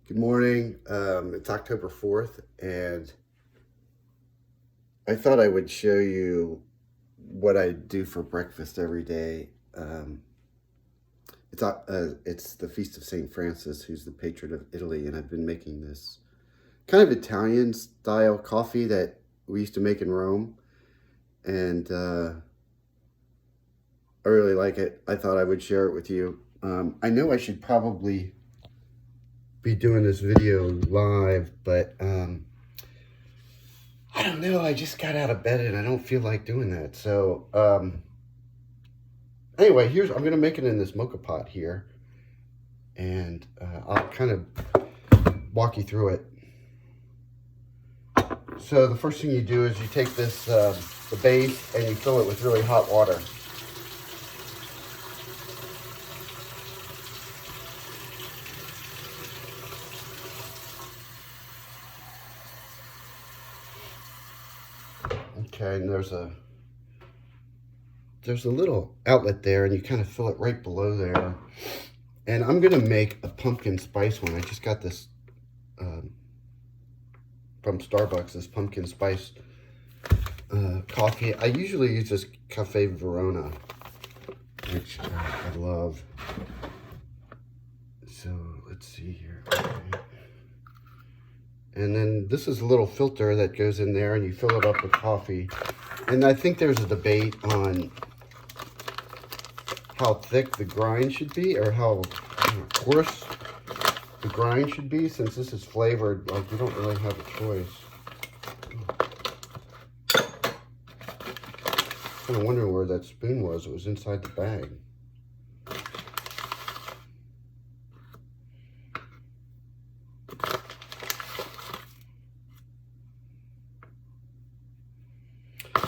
Good morning. It's October 4th, and I thought I would show you what I do for breakfast every day. It's the Feast of St. Francis, who's the patron of Italy, and I've been making this kind of Italian style coffee that we used to make in Rome, and I really like it. I thought I would share it with you. I know I should probably be doing this video live, but I don't know. I just got out of bed and I don't feel like doing that. So anyway, I'm going to make it in this mocha pot here, and I'll kind of walk you through it. So the first thing you do is you take this, the base, and you fill it with really hot water. Okay, and there's a little outlet there, and you kind of fill it right below there. And I'm gonna make a pumpkin spice one. I just got this from Starbucks, this pumpkin spice coffee. I usually use this Cafe Verona, which I love. So let's see here. Okay. And then this is a little filter that goes in there, and you fill it up with coffee. And I think there's a debate on how thick the grind should be, or how coarse the grind should be. Since this is flavored, like, you don't really have a choice. Kind of wondering where that spoon was. It was inside the bag.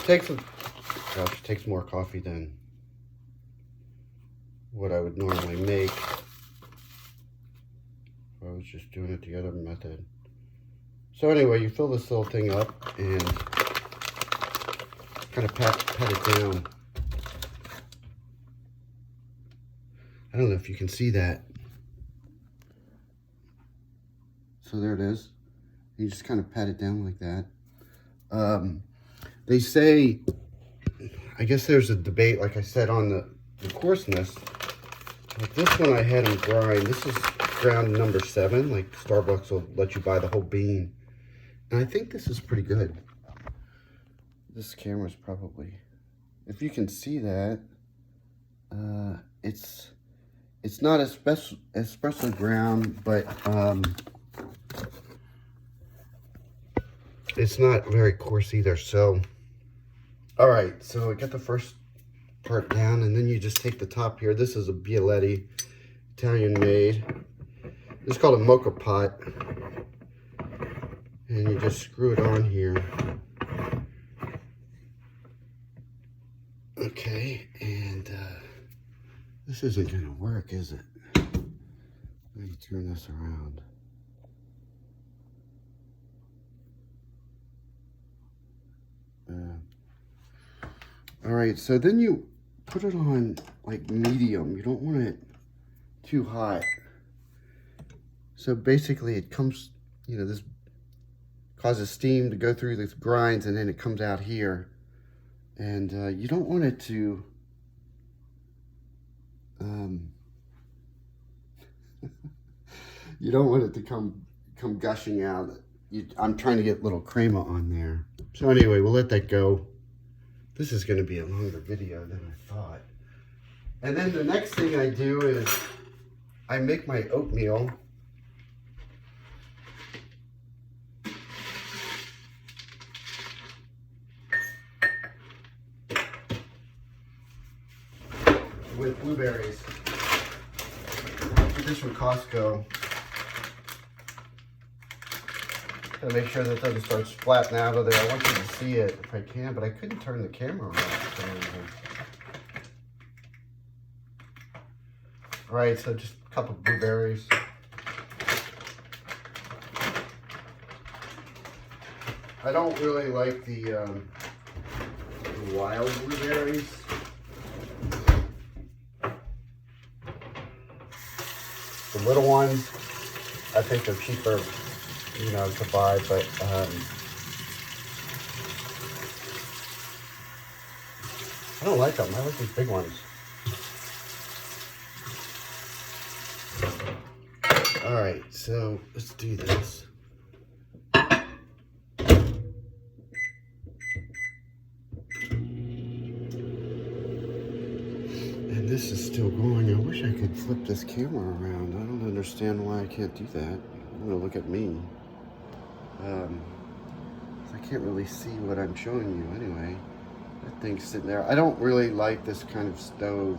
It takes more coffee than what I would normally make if I was just doing it the other method. So anyway, you fill this little thing up and kind of pat it down. I don't know if you can see that. So there it is. You just kind of pat it down like that. They say, I guess there's a debate, like I said, on the coarseness. Like this one I had them grind. This is ground number 7. Like Starbucks will let you buy the whole bean. And I think this is pretty good. This camera's probably, if you can see that, it's not especially ground, but it's not very coarse either. So all right, so I got the first part down, and then you just take the top here. This is a Bialetti, Italian made. It's called a mocha pot. And you just screw it on here. Okay, and this isn't gonna work, is it? Let me turn this around. All right, so then you put it on like medium. You don't want it too hot. So basically it comes, this causes steam to go through these grinds, and then it comes out here. And you don't want it to, you don't want it to come gushing out. I'm trying to get little crema on there. So anyway, we'll let that go. This is going to be a longer video than I thought. And then the next thing I do is I make my oatmeal. With blueberries. I get this from Costco. Gotta make sure that doesn't start splatting out of there. I want you to see it if I can, but I couldn't turn the camera on. All right, so just a couple of blueberries. I don't really like the wild blueberries. The little ones. I think they're cheaper, you know, to buy, but I don't like them. I like these big ones. All right, so let's do this. And this is still going. I wish I could flip this camera around. I don't understand why I can't do that. I'm gonna look at me. I can't really see what I'm showing you anyway. That thing's sitting there. I don't really like this kind of stove.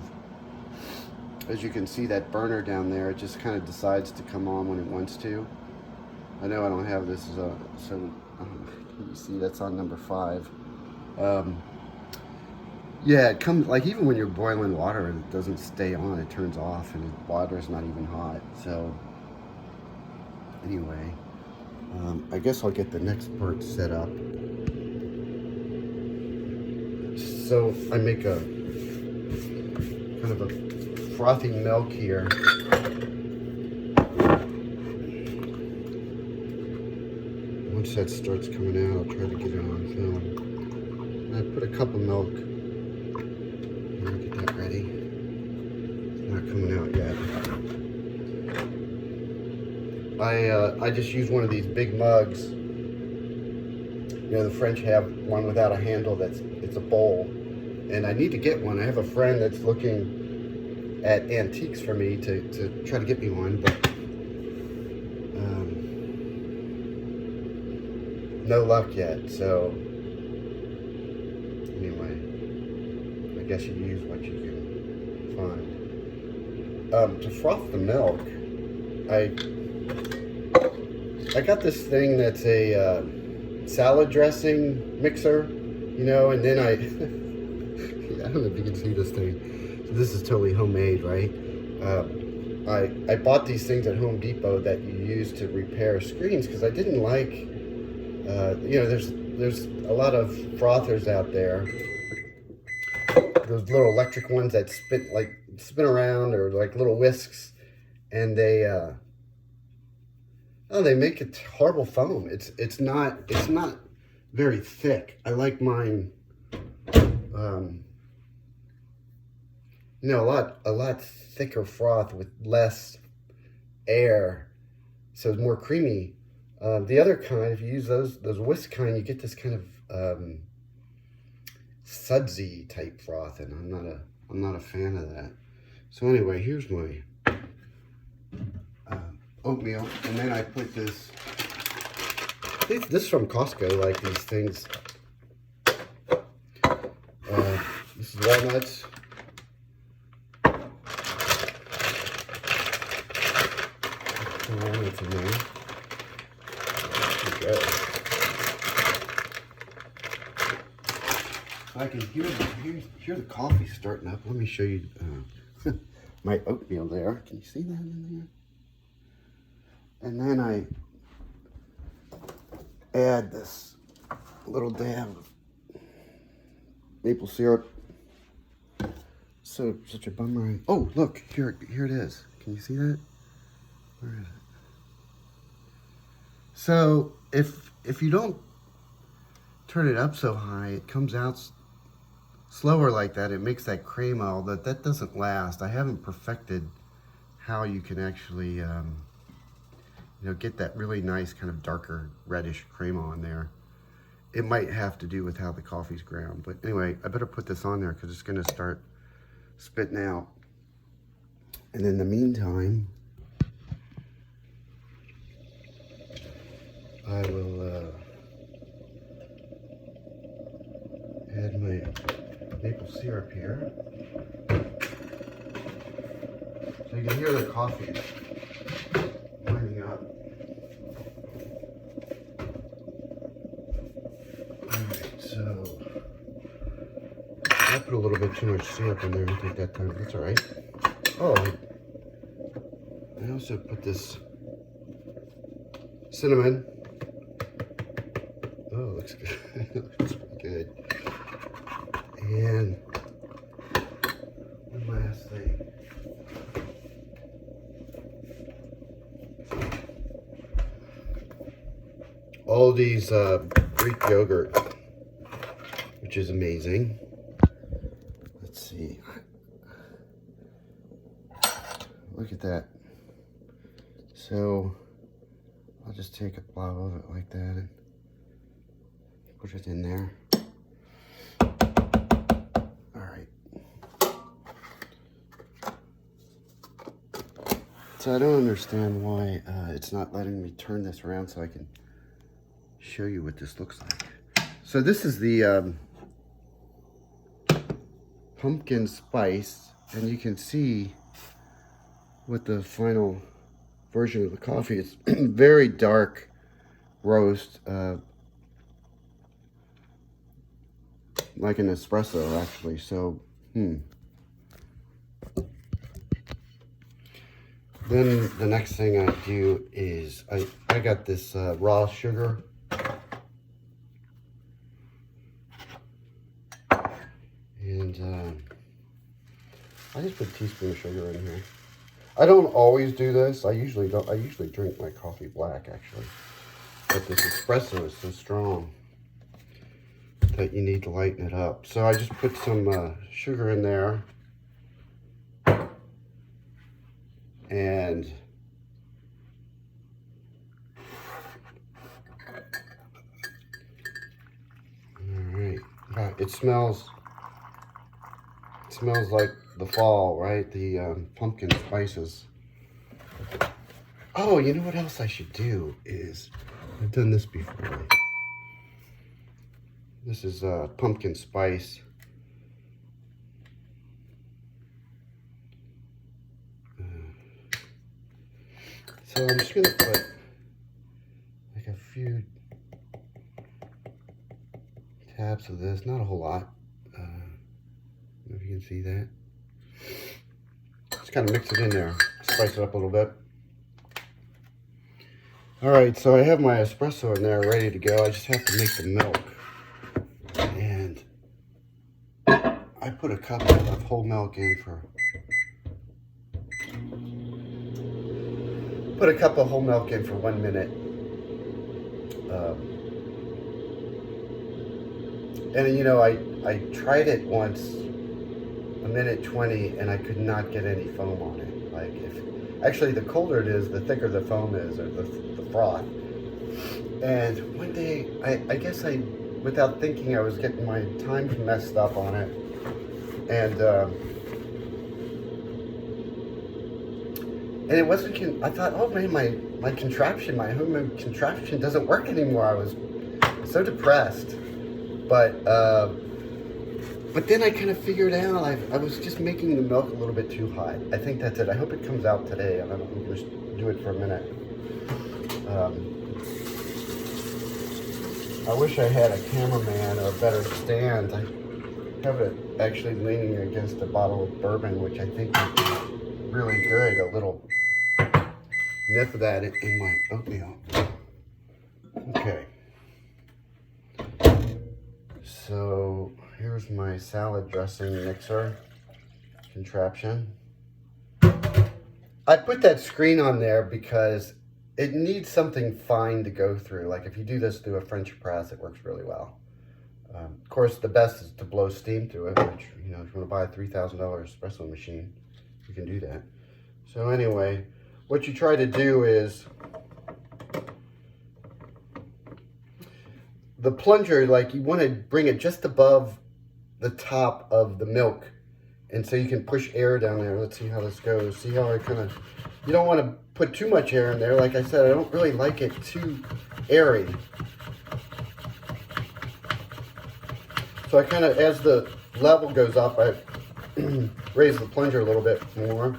As you can see, that burner down there, it just kind of decides to come on when it wants to. I know I don't have this, you see that's on number 5. Yeah, it comes, like even when you're boiling water, it doesn't stay on, it turns off and the water's not even hot. So anyway, I guess I'll get the next part set up. So I make a kind of a frothy milk here. Once that starts coming out, I'll try to get it on film. And I put a cup of milk. Let me get that ready. It's not coming out yet. I just use one of these big mugs. You know, the French have one without a handle it's a bowl. And I need to get one. I have a friend that's looking at antiques for me to try to get me one, but no luck yet. So anyway, I guess you use what you can find. To froth the milk, I got this thing that's a salad dressing mixer, you know, and then I don't know if you can see this thing. So this is totally homemade, right? I bought these things at Home Depot that you use to repair screens because I didn't like, you know, there's a lot of frothers out there. Those little electric ones that spin around, or like little whisks, and they make a horrible foam. It's not very thick. I like mine. You know, a lot thicker froth with less air, so it's more creamy. The other kind, if you use those whisk kind, you get this kind of sudsy type froth, and I'm not a fan of that. So anyway, here's my oatmeal, and then I put this. This is from Costco, like these things. This is walnuts. Walnuts in there. There we go. I can hear the coffee starting up. Let me show you my oatmeal there. Can you see that in there? And then I add this little dab of maple syrup. Such a bummer. Oh, look, here it is. Can you see that? Where is it? So if you don't turn it up so high, it comes out slower like that. It makes that crema, that doesn't last. I haven't perfected how you can actually you know, get that really nice kind of darker reddish crema on there. It might have to do with how the coffee's ground, but anyway, I better put this on there because it's going to start spitting out. And in the meantime, I will add my maple syrup here. So you can hear the coffee warming up. Alright, so I put a little bit too much syrup in there. I think that time, that's alright. Oh, I also put this cinnamon. Oh, looks good. Looks good. And one last thing. all these Greek yogurt, which is amazing. Let's see. Look at that. So I'll just take a blob of it like that and put it in there. All right. So I don't understand why it's not letting me turn this around so I can show you what this looks like. So this is the pumpkin spice, and you can see what the final version of the coffee is. Very dark roast, like an espresso actually. So Then the next thing I do is I got this raw sugar. And I just put a teaspoon of sugar in here. I don't always do this. I usually don't. I usually drink my coffee black actually. But this espresso is so strong that you need to lighten it up. So I just put some sugar in there. And all right, it smells like the fall, right? The pumpkin spices. Oh, you know what else I should do is, I've done this before. This is pumpkin spice. So I'm just gonna put like a few tabs of this, not a whole lot. I don't know if you can see that. Just kind of mix it in there, spice it up a little bit. All right, so I have my espresso in there ready to go. I just have to make the milk. And I put a cup of whole milk in for... Put a cup of whole milk in for 1 minute. And you know, I tried it once, 1:20, and I could not get any foam on it. Like, actually the colder it is, the thicker the foam is, or the froth. And one day, I guess without thinking, I was getting my times messed up on it. And it wasn't, I thought, oh man, my contraption, my homemade contraption doesn't work anymore. I was so depressed. But then I kind of figured out, I was just making the milk a little bit too hot. I think that's it. I hope it comes out today. I'm going to just do it for a minute. I wish I had a cameraman or a better stand. I have it actually leaning against a bottle of bourbon, which I think would be really good. A little nip of that in my oatmeal. Okay. So here's my salad dressing mixer contraption. I put that screen on there because it needs something fine to go through. Like if you do this through a French press, it works really well. Of course, the best is to blow steam through it, which, you know, if you want to buy a $3,000 espresso machine, you can do that. So anyway, what you try to do is the plunger, like you want to bring it just above the top of the milk. And so you can push air down there. Let's see how this goes. See how I kind of, you don't want to put too much air in there. Like I said, I don't really like it too airy. So I kind of, as the level goes up, I raise the plunger a little bit more.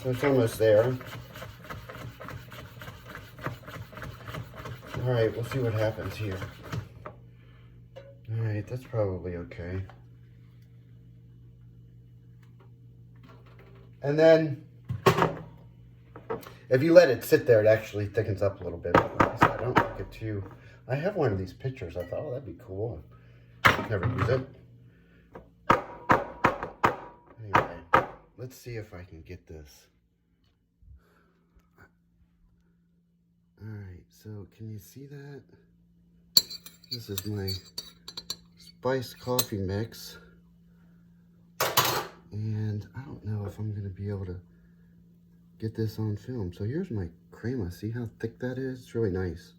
So it's almost there. All right, we'll see what happens here. All right, that's probably okay. And then, if you let it sit there, it actually thickens up a little bit. I don't like it too. I have one of these pictures. I thought, oh, that'd be cool. Never use it. Anyway, let's see if I can get this. All right, So can you see that? This is my spiced coffee mix. And I don't know if I'm going to be able to get this on film. So here's my crema. See how thick that is? It's really nice.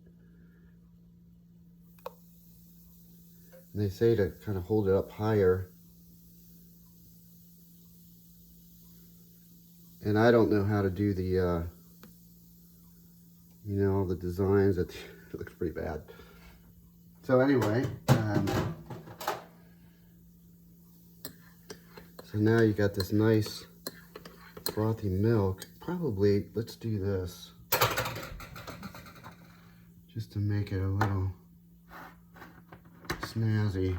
And they say to kind of hold it up higher. And I don't know how to do the, you know, the designs. It looks pretty bad. So anyway, so now you got this nice frothy milk. Probably, let's do this. Just to make it a little snazzy.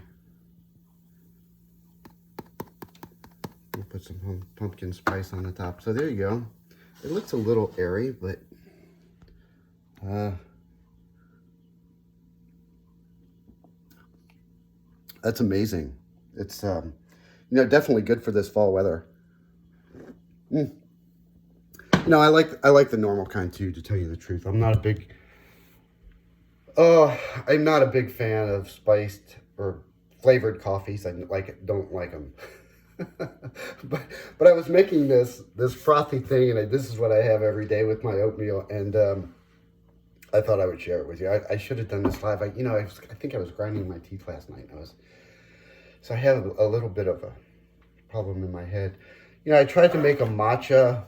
We'll put some pumpkin spice on the top. So there you go. It looks a little airy, but that's amazing. It's you know, definitely good for this fall weather. You know, I like the normal kind too, to tell you the truth. I'm not a big fan of spiced or flavored coffees. I don't like them. but I was making this frothy thing, and this is what I have every day with my oatmeal, and I thought I would share it with you. I should have done this live. I think I was grinding my teeth last night. So I had a little bit of a problem in my head. You know, I tried to make a matcha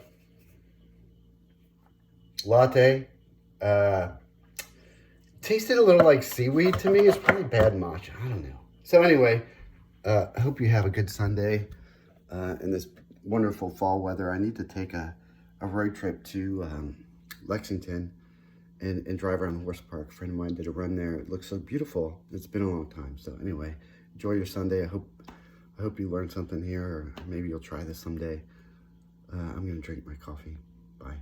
latte. Tasted a little like seaweed to me. It's probably bad matcha. I don't know. So anyway, I hope you have a good Sunday in this wonderful fall weather. I need to take a road trip to Lexington and drive around the horse park. A friend of mine did a run there. It looks so beautiful. It's been a long time. So anyway, enjoy your Sunday. I hope you learned something here, or maybe you'll try this someday. I'm going to drink my coffee. Bye.